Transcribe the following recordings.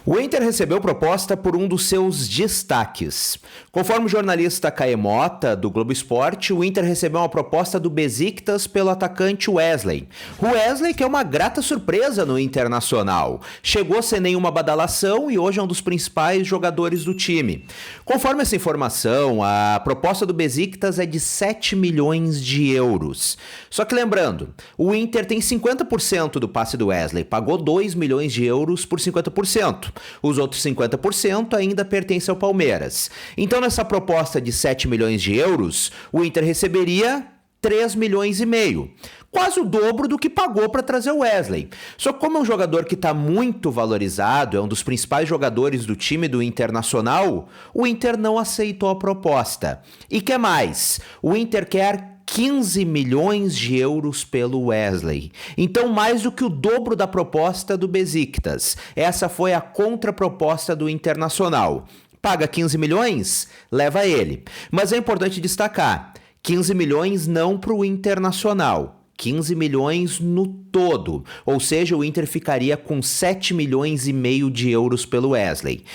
O Inter recebeu proposta por um dos seus destaques. Conforme o jornalista Caemota, do Globo Esporte, o Inter recebeu uma proposta do Besiktas pelo atacante Wesley. O Wesley, que é uma grata surpresa no Internacional. Chegou sem nenhuma badalação e hoje é um dos principais jogadores do time. Conforme essa informação, a proposta do Besiktas é de 7 milhões de euros. Só que lembrando, o Inter tem 50% do passe do Wesley, pagou 2 milhões de euros por 50%. Os outros 50% ainda pertencem ao Palmeiras. Então, nessa proposta de 7 milhões de euros, o Inter receberia 3 milhões e meio. Quase o dobro do que pagou para trazer o Wesley. Só que como é um jogador que está muito valorizado, é um dos principais jogadores do time do Internacional, o Inter não aceitou a proposta. E quer mais? O Inter quer 15 milhões de euros pelo Wesley. Então, mais do que o dobro da proposta do Besiktas. Essa foi a contraproposta do Internacional. Paga 15 milhões? Leva ele. Mas é importante destacar, 15 milhões não para o Internacional. 15 milhões no todo. Ou seja, o Inter ficaria com 7 milhões e meio de euros pelo Wesley.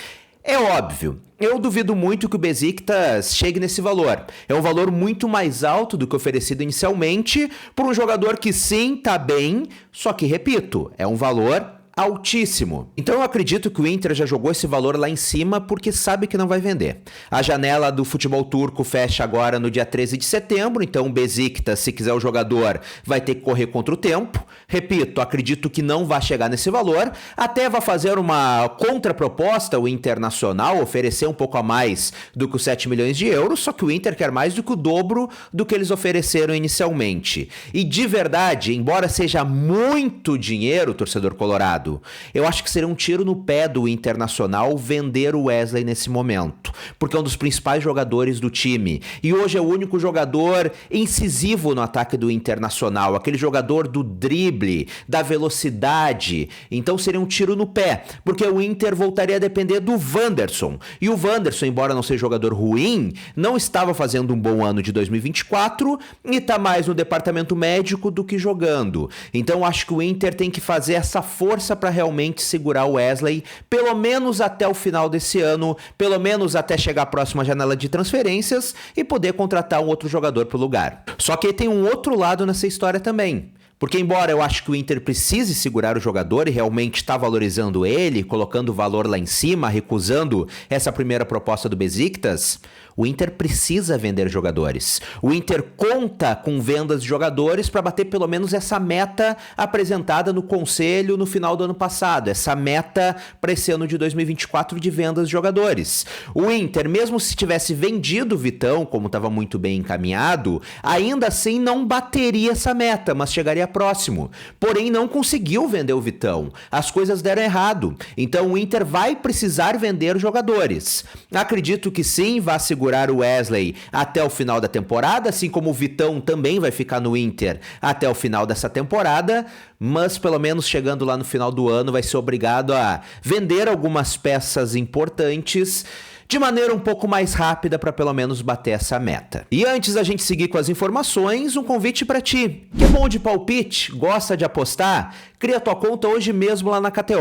É óbvio, eu duvido muito que o Besiktas chegue nesse valor. É um valor muito mais alto do que oferecido inicialmente por um jogador que sim, tá bem, só que, repito, é um valor altíssimo. Então eu acredito que o Inter já jogou esse valor lá em cima porque sabe que não vai vender. A janela do futebol turco fecha agora no dia 13 de setembro, então o Besiktas, se quiser o jogador, vai ter que correr contra o tempo. Repito, acredito que não vai chegar nesse valor, até vai fazer uma contraproposta o Internacional, oferecer um pouco a mais do que os 7 milhões de euros, só que o Inter quer mais do que o dobro do que eles ofereceram inicialmente. E de verdade, embora seja muito dinheiro, torcedor colorado, eu acho que seria um tiro no pé do Internacional vender o Wesley nesse momento, porque é um dos principais jogadores do time e hoje é o único jogador incisivo no ataque do Internacional, aquele jogador do drible, da velocidade. Então seria um tiro no pé, porque o Inter voltaria a depender do Wanderson, e o Wanderson, embora não seja jogador ruim, não estava fazendo um bom ano de 2024 e está mais no departamento médico do que jogando. Então acho que o Inter tem que fazer essa força para realmente segurar o Wesley, pelo menos até o final desse ano, pelo menos até chegar à próxima janela de transferências e poder contratar um outro jogador pro lugar. Só que tem um outro lado nessa história também. Porque embora eu acho que o Inter precise segurar o jogador e realmente está valorizando ele, colocando o valor lá em cima, recusando essa primeira proposta do Besiktas, o Inter precisa vender jogadores. O Inter conta com vendas de jogadores para bater pelo menos essa meta apresentada no Conselho no final do ano passado, essa meta para esse ano de 2024 de vendas de jogadores. O Inter, mesmo se tivesse vendido o Vitão, como estava muito bem encaminhado, ainda assim não bateria essa meta, mas chegaria próximo. Porém, não conseguiu vender o Vitão. As coisas deram errado. Então, o Inter vai precisar vender jogadores. Acredito que sim, vai segurar o Wesley até o final da temporada, assim como o Vitão também vai ficar no Inter até o final dessa temporada, mas pelo menos chegando lá no final do ano vai ser obrigado a vender algumas peças importantes de maneira um pouco mais rápida para pelo menos bater essa meta. E antes da gente seguir com as informações, um convite para ti, que é bom de palpite, gosta de apostar, cria tua conta hoje mesmo lá na KTO.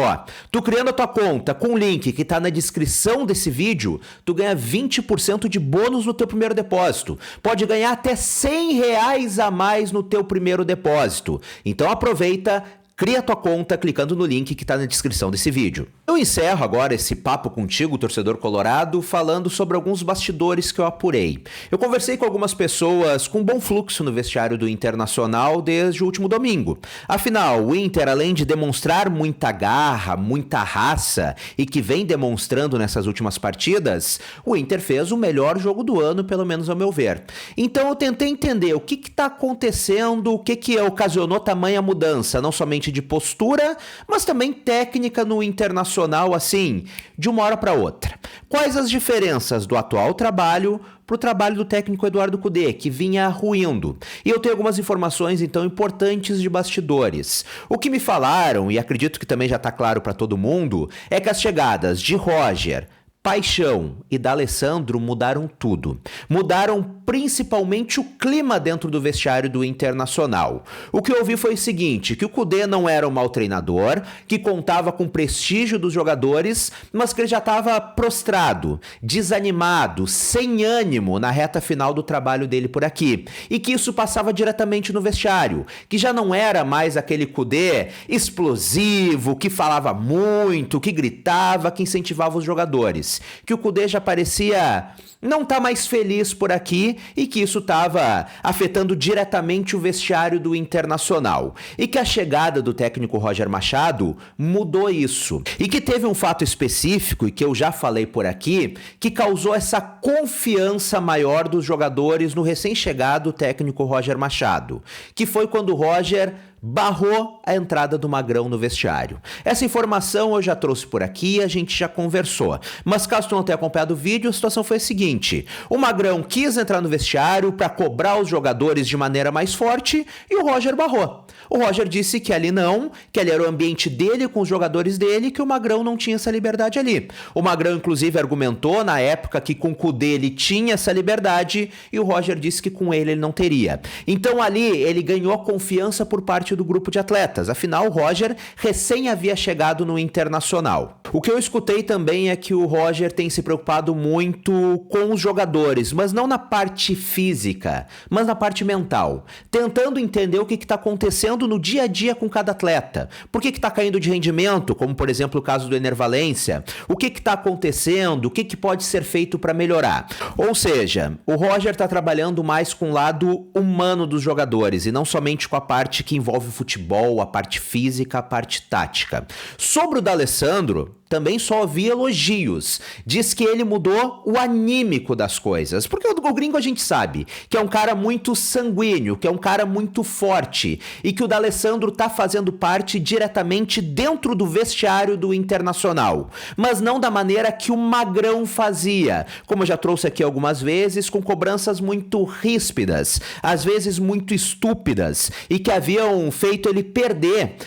Tu criando a tua conta com o link que tá na descrição desse vídeo, tu ganha 20% de bônus no teu primeiro depósito. Pode ganhar até R$100 a mais no teu primeiro depósito. Então aproveita, cria tua conta clicando no link que está na descrição desse vídeo. Eu encerro agora esse papo contigo, torcedor colorado, falando sobre alguns bastidores que eu apurei. Eu conversei com algumas pessoas com bom fluxo no vestiário do Internacional desde o último domingo. Afinal, o Inter, além de demonstrar muita garra, muita raça e que vem demonstrando nessas últimas partidas, o Inter fez o melhor jogo do ano, pelo menos ao meu ver. Então eu tentei entender o que está acontecendo, o que ocasionou tamanha mudança, não somente de postura, mas também técnica no Internacional, assim, de uma hora para outra. Quais as diferenças do atual trabalho para o trabalho do técnico Eduardo Cudê, que vinha ruindo? E eu tenho algumas informações, então, importantes de bastidores. O que me falaram, e acredito que também já está claro para todo mundo, é que as chegadas de Roger, Paixão e D'Alessandro mudaram tudo. Mudaram principalmente o clima dentro do vestiário do Internacional. O que eu ouvi foi o seguinte, que o Kudê não era um mau treinador, que contava com o prestígio dos jogadores, mas que ele já estava prostrado, desanimado, sem ânimo na reta final do trabalho dele por aqui. E que isso passava diretamente no vestiário, que já não era mais aquele Kudê explosivo, que falava muito, que gritava, que incentivava os jogadores. Que o Kudê já parecia não estar mais feliz por aqui e que isso estava afetando diretamente o vestiário do Internacional. E que a chegada do técnico Roger Machado mudou isso. E que teve um fato específico, e que eu já falei por aqui, que causou essa confiança maior dos jogadores no recém-chegado técnico Roger Machado. Que foi quando o Roger barrou a entrada do Magrão no vestiário. Essa informação eu já trouxe por aqui e a gente já conversou. Mas caso tu não tenha acompanhado o vídeo, a situação foi a seguinte. O Magrão quis entrar no vestiário para cobrar os jogadores de maneira mais forte e o Roger barrou. O Roger disse que ali não, que ali era o ambiente dele com os jogadores dele, que o Magrão não tinha essa liberdade ali. O Magrão, inclusive, argumentou na época que com o Kudê ele tinha essa liberdade e o Roger disse que com ele não teria. Então ali ele ganhou a confiança por parte do grupo de atletas. Afinal, o Roger recém havia chegado no Internacional. O que eu escutei também é que o Roger tem se preocupado muito com os jogadores, mas não na parte física, mas na parte mental, tentando entender o que está acontecendo no dia a dia com cada atleta. Por que está caindo de rendimento, como por exemplo o caso do Ener Valencia? O que está acontecendo? O que pode ser feito para melhorar? Ou seja, o Roger está trabalhando mais com o lado humano dos jogadores e não somente com a parte que envolve o futebol, a parte física, a parte tática. Sobre o D'Alessandro, também só ouvi elogios. Diz que ele mudou o anímico das coisas. Porque o gringo a gente sabe que é um cara muito sanguíneo, que é um cara muito forte e que o D'Alessandro tá fazendo parte diretamente dentro do vestiário do Internacional. Mas não da maneira que o Magrão fazia. Como eu já trouxe aqui algumas vezes, com cobranças muito ríspidas, às vezes muito estúpidas e que haviam feito ele perder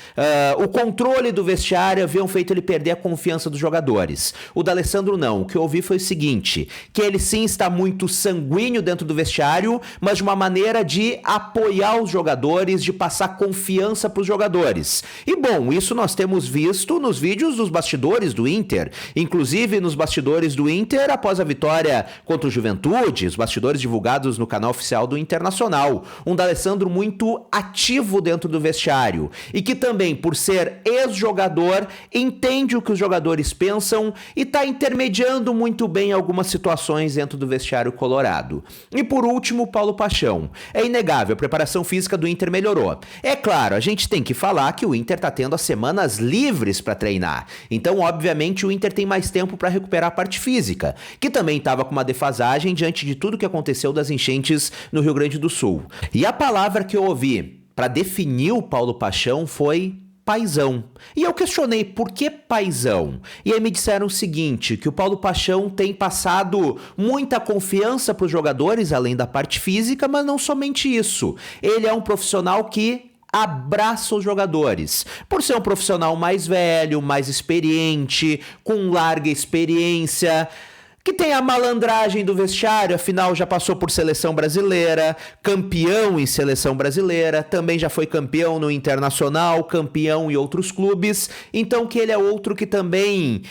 o controle do vestiário, haviam feito ele perder a confiança dos jogadores. O D'Alessandro não. O que eu ouvi foi o seguinte, que ele sim está muito sanguíneo dentro do vestiário, mas de uma maneira de apoiar os jogadores, de passar confiança para os jogadores. E bom, isso nós temos visto nos vídeos dos bastidores do Inter, inclusive nos bastidores do Inter após a vitória contra o Juventude, os bastidores divulgados no canal oficial do Internacional. Um D'Alessandro muito ativo dentro do vestiário e que também, por ser ex-jogador, entende o que os jogadores pensam e está intermediando muito bem algumas situações dentro do vestiário colorado. E por último, Paulo Paixão. É inegável, a preparação física do Inter melhorou. É claro, a gente tem que falar que o Inter está tendo as semanas livres para treinar. Então, obviamente, o Inter tem mais tempo para recuperar a parte física, que também estava com uma defasagem diante de tudo que aconteceu das enchentes no Rio Grande do Sul. E a palavra que eu ouvi para definir o Paulo Paixão foi paizão. E eu questionei por que paizão? E aí me disseram o seguinte, que o Paulo Paixão tem passado muita confiança para os jogadores, além da parte física, mas não somente isso. Ele é um profissional que abraça os jogadores. Por ser um profissional mais velho, mais experiente, com larga experiência, que tem a malandragem do vestiário, afinal já passou por seleção brasileira, campeão em seleção brasileira, também já foi campeão no Internacional, campeão em outros clubes, então que ele é outro que também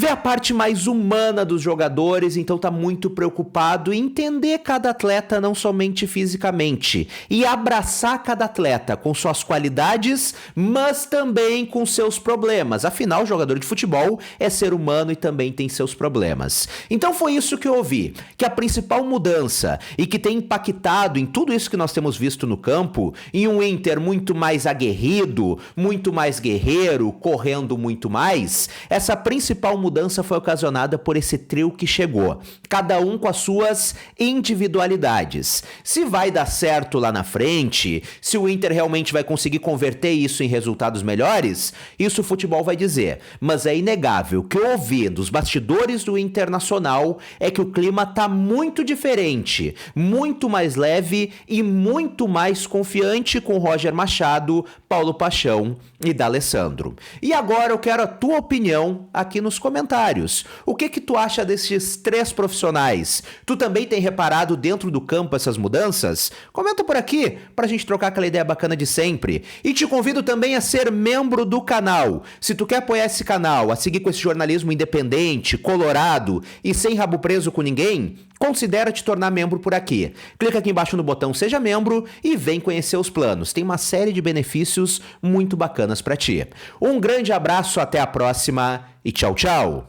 vê a parte mais humana dos jogadores, então tá muito preocupado em entender cada atleta não somente fisicamente e abraçar cada atleta com suas qualidades, mas também com seus problemas. Afinal, jogador de futebol é ser humano e também tem seus problemas. Então foi isso que eu ouvi, que a principal mudança e que tem impactado em tudo isso que nós temos visto no campo, em um Inter muito mais aguerrido, muito mais guerreiro, correndo muito mais, essa principal mudança foi ocasionada por esse trio que chegou, cada um com as suas individualidades. Se vai dar certo lá na frente, se o Inter realmente vai conseguir converter isso em resultados melhores, isso o futebol vai dizer. Mas é inegável que eu ouvi dos bastidores do Internacional é que o clima tá muito diferente, muito mais leve e muito mais confiante com Roger Machado, Paulo Paixão e D'Alessandro. E agora eu quero a tua opinião aqui nos comentários. comentários. O que tu acha desses 3 profissionais? Tu também tem reparado dentro do campo essas mudanças? Comenta por aqui pra gente trocar aquela ideia bacana de sempre. E te convido também a ser membro do canal. Se tu quer apoiar esse canal, a seguir com esse jornalismo independente, colorado e sem rabo preso com ninguém, considera te tornar membro por aqui. Clica aqui embaixo no botão Seja Membro e vem conhecer os planos. Tem uma série de benefícios muito bacanas pra ti. Um grande abraço, até a próxima e tchau, tchau!